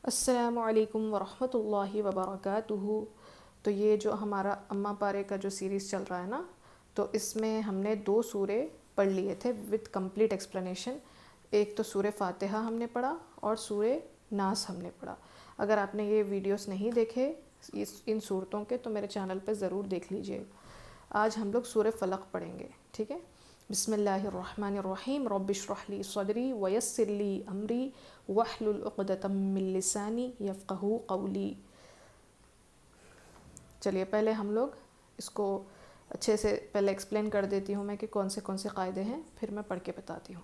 السلام علیکم ورحمۃ اللہ وبرکاتہ۔ تو یہ جو ہمارا اماں پارے کا جو سیریز چل رہا ہے نا، تو اس میں ہم نے 2 سورے پڑھ لیے تھے وتھ کمپلیٹ ایکسپلینیشن۔ ایک تو سورہ فاتحہ ہم نے پڑھا اور سورہ ناس ہم نے پڑھا۔ اگر آپ نے یہ ویڈیوز نہیں دیکھے ان صورتوں کے تو میرے چینل پہ ضرور دیکھ لیجئے۔ آج ہم لوگ سورہ فلق پڑھیں گے، ٹھیک ہے؟ بسم اللہ الرحمن الرحیم۔ رب اشرح لی صدری ویسر لی امری واحلل عقدۃ من لسانی یفقہوا قولی۔ چلیے پہلے ہم لوگ اس کو اچھے سے پہلے ایکسپلین کر دیتی ہوں میں کہ کون سے قاعدے ہیں، پھر میں پڑھ کے بتاتی ہوں۔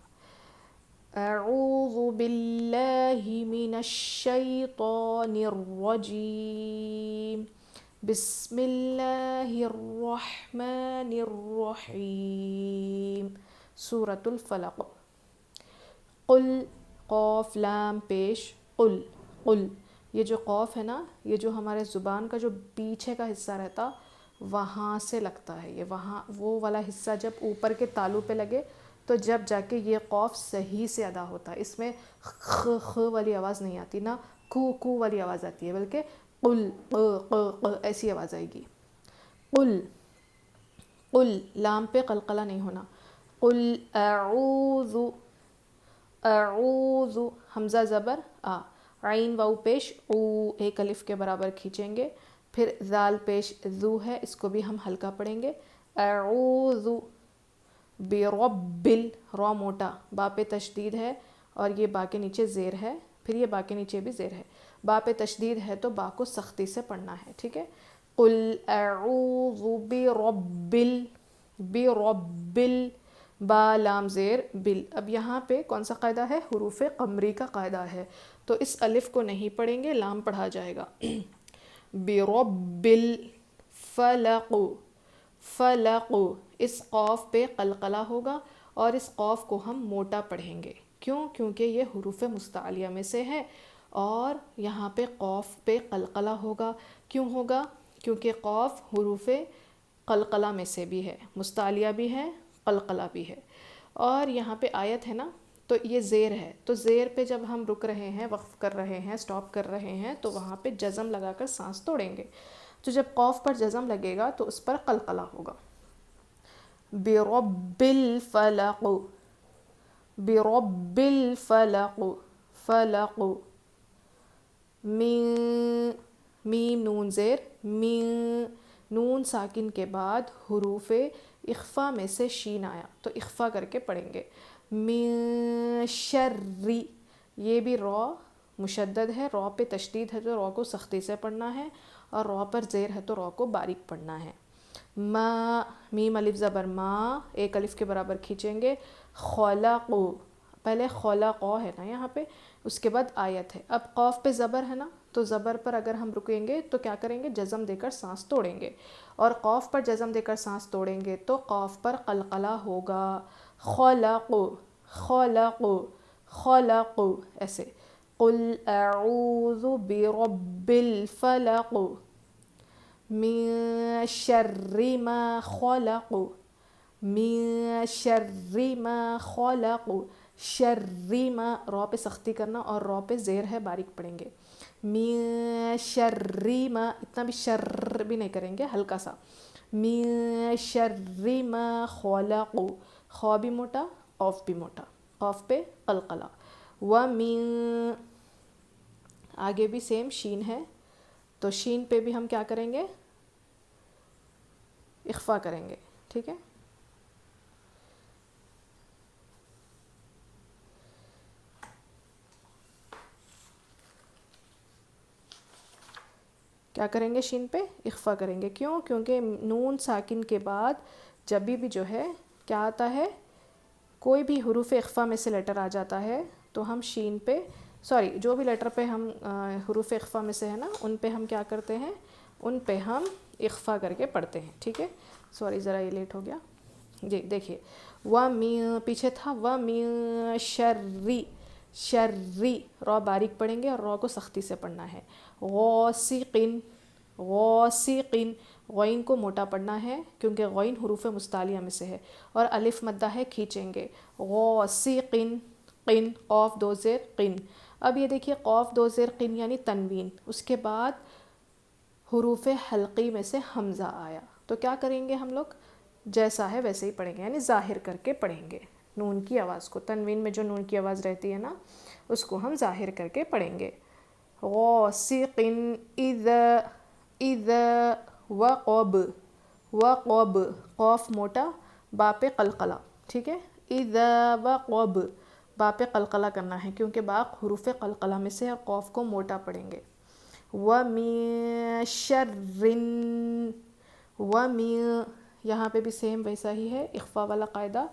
اعوذ باللہ من الشیطان الرجیم، بسم اللہ الرحمن الرحیم۔ سورۃ الفلق۔ قل، قوف لام پیش، قل، قل، یہ جو قوف ہے نا، یہ جو ہمارے زبان کا جو پیچھے کا حصہ رہتا وہاں سے لگتا ہے، یہ وہاں وہ والا حصہ جب اوپر کے تالو پہ لگے تو جب جا کے یہ قوف صحیح سے ادا ہوتا ہے۔ اس میں خ والی آواز نہیں آتی، نہ کو والی آواز آتی ہے، بلکہ قل ق ایسی آواز آئے گی۔ قل، قل لام پہ قلقلہ نہیں ہونا۔ قل اعوذ، اعوذ حمزہ زبر آ، عین واو پیش او، ایک الف کے برابر کھینچیں گے، پھر ذال پیش ذو ہے، اس کو بھی ہم ہلکا پڑھیں گے۔ اعوذ برب را موٹا، با پہ تشدید ہے اور یہ با کے نیچے زیر ہے، پھر یہ با کے نیچے بھی زیر ہے۔ با پہ تشدید ہے تو با کو سختی سے پڑھنا ہے، ٹھیک ہے؟ قل اعوذ برب با لام زیر بل۔ اب یہاں پہ کون سا قاعدہ ہے؟ حروف قمری کا قاعدہ ہے، تو اس الف کو نہیں پڑھیں گے، لام پڑھا جائے گا۔ برب الفلق، فلق، اس قوف پہ قلقلہ ہوگا اور اس قوف کو ہم موٹا پڑھیں گے۔ کیوں؟ کیونکہ یہ حروف مستعلیہ میں سے ہے اور یہاں پہ قوف پہ قلقلہ ہوگا۔ کیوں ہوگا؟ کیونکہ قوف حروف قلقلہ میں سے بھی ہے، مستعلیہ بھی ہے، قلقلہ بھی ہے۔ اور یہاں پہ آیت ہے نا، تو یہ زیر ہے، تو زیر پہ جب ہم رک رہے ہیں، وقف کر رہے ہیں، سٹاپ کر رہے ہیں، تو وہاں پہ جزم لگا کر سانس توڑیں گے۔ تو جب قوف پر جزم لگے گا تو اس پر قلقلہ ہوگا۔ برب الفلق، برب الفلق، فلق، من، میم نون زیر، من، نون ساکن کے بعد حروف اخفا میں سے شین آیا تو اخفا کر کے پڑھیں گے۔ من شر، یہ بھی را مشدد ہے، را پہ تشدید ہے تو را کو سختی سے پڑھنا ہے، اور را پر زیر ہے تو را کو باریک پڑھنا ہے۔ ما، میم الف زبر ما، ایک الف کے برابر کھینچیں گے۔ خلق، پہلے خلق ہے نا یہاں پہ، اس کے بعد آیت ہے۔ اب قوف پہ زبر ہے نا، تو زبر پر اگر ہم رکیں گے تو کیا کریں گے؟ جزم دے کر سانس توڑیں گے، اور قوف پر جزم دے کر سانس توڑیں گے تو قوف پر قلقلہ ہوگا۔ خلق، خلق، خلق، ایسے۔ قل اعوذ برب الفلق من شر ما خلق، من شر ما خلق، شر ما، را پہ سختی کرنا اور را پہ زیر ہے، باریک پڑھیں گے۔ من شر ما، اتنا بھی شر بھی نہیں کریں گے، ہلکا سا۔ من شر ما خلق، خا بھی موٹا، قوف بھی موٹا، قوف پہ قلقلہ۔ ومن، آگے بھی سیم شین ہے تو شین پہ بھی ہم کیا کریں گے؟ اخفا کریں گے، ٹھیک ہے؟ کیا کریں گے؟ شین پہ اخفا کریں گے۔ کیوں؟ کیونکہ نون ساکن کے بعد جب بھی جو ہے کیا آتا ہے، کوئی بھی حروف اخفا میں سے لیٹر آ جاتا ہے تو ہم شین پہ، سوری جو بھی لیٹر پہ ہم حروف اخفا میں سے ہے نا، ان پہ ہم کیا کرتے ہیں؟ ان پہ ہم اخفا کر کے پڑھتے ہیں، ٹھیک ہے؟ سوری ذرا یہ لیٹ ہو گیا جی۔ دیکھیے وَمِن، پیچھے تھا وَمِن شَرِّ، شَرِّ، را باریک پڑھیں گے اور را کو سختی سے پڑھنا ہے۔ غاسق، غاسق، غین کو موٹا پڑھنا ہے کیونکہ غین حروف مستعلیہ میں سے ہے، اور الف مدہ ہے، کھینچیں گے۔ غاسق، قن، قوف دو زیر قن۔ اب یہ دیکھیے قوف دو زیر قین یعنی تنوین، اس کے بعد حروف حلقی میں سے حمزہ آیا، تو کیا کریں گے ہم لوگ؟ جیسا ہے ویسے ہی پڑھیں گے، یعنی ظاہر کر کے پڑھیں گے نون کی آواز کو، تنوین میں جو نون کی آواز رہتی ہے نا اس کو ہم ظاہر کر کے پڑھیں گے. غاسق اذا وقب، وقب قوف موٹا با پہ قلقلہ، ٹھیک ہے. اذا وقب با پہ قلقلہ کرنا ہے کیونکہ با حروف قلقلہ میں سے قوف کو موٹا پڑھیں گے. وَمِن شَرٍ، وَمِن یہاں پہ بھی سیم ویسا ہی ہے اخفا والا قاعدہ.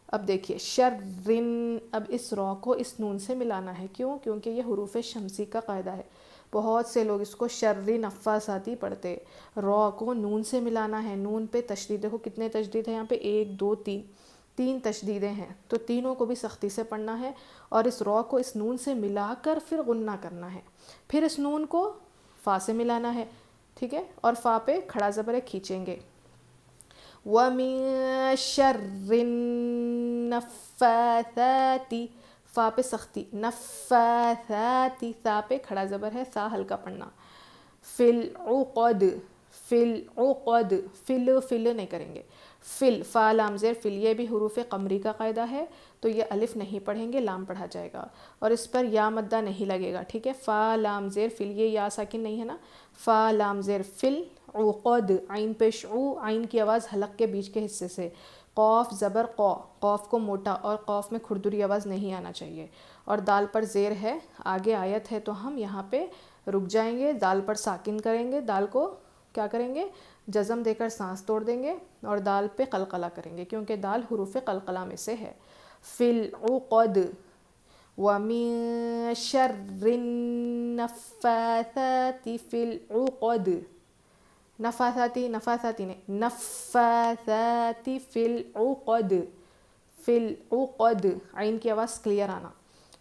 اب دیکھیے شرن، اب اس را کو اس نون سے ملانا ہے، کیوں؟ کیونکہ یہ حروف شمسی کا قاعدہ ہے. بہت سے لوگ اس کو شر نفاساتی پڑھتے، را کو نون سے ملانا ہے. نون پہ تشدید، دیکھو کتنے تشدید ہیں یہاں پہ، 1 2 3، 3 تشدیدیں ہیں، تو تینوں کو بھی سختی سے پڑھنا ہے اور اس را کو اس نون سے ملا کر پھر غنہ کرنا ہے، پھر اس نون کو فا سے ملانا ہے، ٹھیک ہے، اور فا پہ کھڑا زبر کھینچیں گے. وَمِن شَرِّ النَّفَّاثَاتِ، فا پہ سختی، نفاثاتی، سا پہ کھڑا زبر ہے، سا ہلکا پڑھنا. فی العقد، فی العقد، فل نہیں کریں گے، فل، فا لام زیر فل، یہ بھی حروف قمری کا قاعدہ ہے، تو یہ الف نہیں پڑھیں گے، لام پڑھا جائے گا اور اس پر یا مدہ نہیں لگے گا، ٹھیک ہے. فا لام زیر فل، یہ یا ساکن نہیں ہے نا، فا لام زیر فل عقد، عین پیش عو، عین کی آواز حلق کے بیچ کے حصے سے. قوف زبر قو، قوف کو موٹا اور قوف میں کھردری آواز نہیں آنا چاہیے، اور دال پر زیر ہے، آگے آیت ہے تو ہم یہاں پہ رک جائیں گے، دال پر ساکن کریں گے، دال کو کیا کریں گے؟ جزم دے کر سانس توڑ دیں گے اور دال پہ قلقلہ کریں گے کیونکہ دال حروف قلقلہ میں سے ہے. فی العقد وَمِن شَرِّ النَّفَّاثَاتِ فِی العقد، نفاثاتی، نفاثاتی نہیں، نفاثاتی فی العقد، فی العقد، عین کی آواز کلیئر آنا.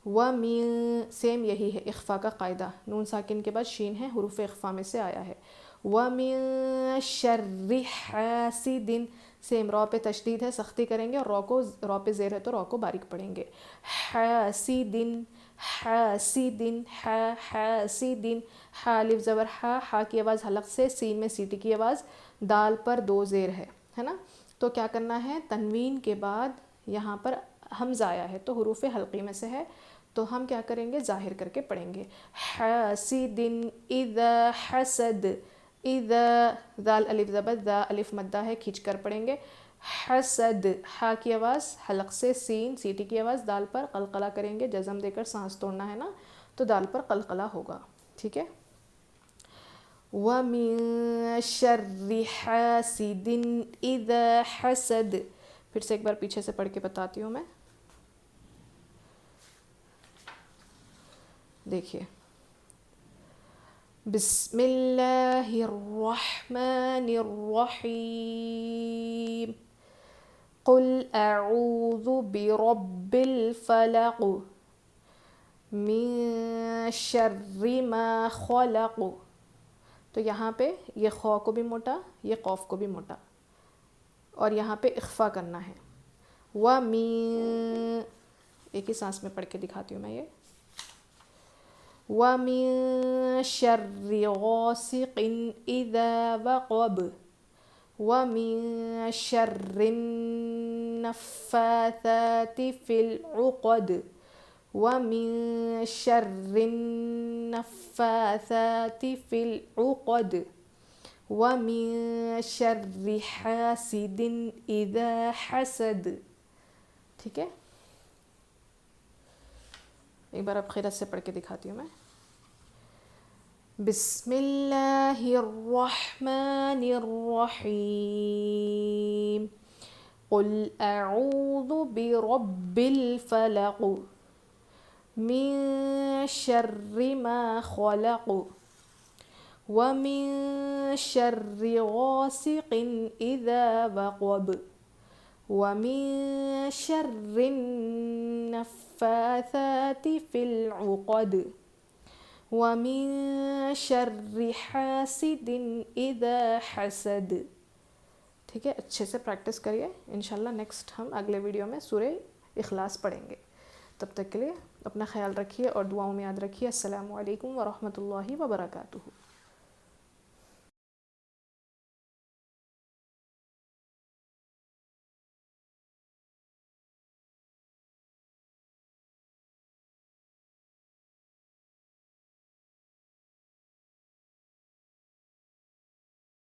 وَمِن، سیم یہی ہے اخفا کا قاعدہ، نون ساکن کے بعد شین ہے، حروف اخفا میں سے آیا ہے. وَمِن شَرِّ حاسد، سیم را پہ تشدید ہے، سختی کریں گے، اور را پہ زیر ہے تو را کو باریک پڑھیں گے. حاسد، حاسد، حاسد، حا الف زبر ہا، ہا کی آواز حلق سے، سین میں سیٹی کی آواز، دال پر 2 زیر ہے نا. تو کیا کرنا ہے؟ تنوین کے بعد یہاں پر حمزہ آیا ہے تو حروف حلقی میں سے ہے، تو ہم کیا کریں گے؟ ظاہر کر کے پڑھیں گے. حاسد اذا حسد، اذا، ذال الف زبر، ذا الف مدہ ہے، کھینچ کر پڑھیں گے. حسد، ہا کی آواز حلق سے، سین سیٹی کی آواز، دال پر قلقلہ کریں گے، جزم دے کر سانس توڑنا ہے نا، تو دال پر قلقلہ ہوگا، ٹھیک ہے. وَمِن شَرِّ حاسد اذا حسد، پھر سے ایک بار پیچھے سے پڑھ کے بتاتی ہوں میں، دیکھیے. بسم اللہ الرحمن الرحیم، قل اعوذ برب الفلق من شر ما خلق. تو یہاں پہ یہ خو کو بھی موٹا، یہ قوف کو بھی موٹا، اور یہاں پہ اخفا کرنا ہے. وَمِن، ایک ہی سانس میں پڑھ کے دکھاتی ہوں میں یہ. وَمِن شَرِّ غَاسِقٍ إِذَا وَقَبَ وَمِن شَرِّ النَّفَّاثَاتِ فِی الْعُقَدِ وَمِن شَرِّ النَّفَّاثَاتِ فِی الْعُقَدِ وَمِن شَرِّ حَاسِدٍ إِذَا حَسَدَ. ٹھیک ہے، ایک بار اب خیرت سے پڑھ کے دکھاتی ہوں میں. بسم اللہ الرحمن الرحیم، قل اعوذ برب الفلق من شر ما خلق ومن شر غاسق اذا وقب ومن شر النفاثات في العقد ومن شر حاسد اذا حسد. ٹھیک ہے، اچھے سے پریکٹس کریے، انشاءاللہ نیکسٹ ہم اگلے ویڈیو میں سورہ اخلاص پڑھیں گے. تب تک کے لیے اپنا خیال رکھیے اور دعاؤں میں یاد رکھیے. السلام علیکم ورحمۃ اللہ وبرکاتہ.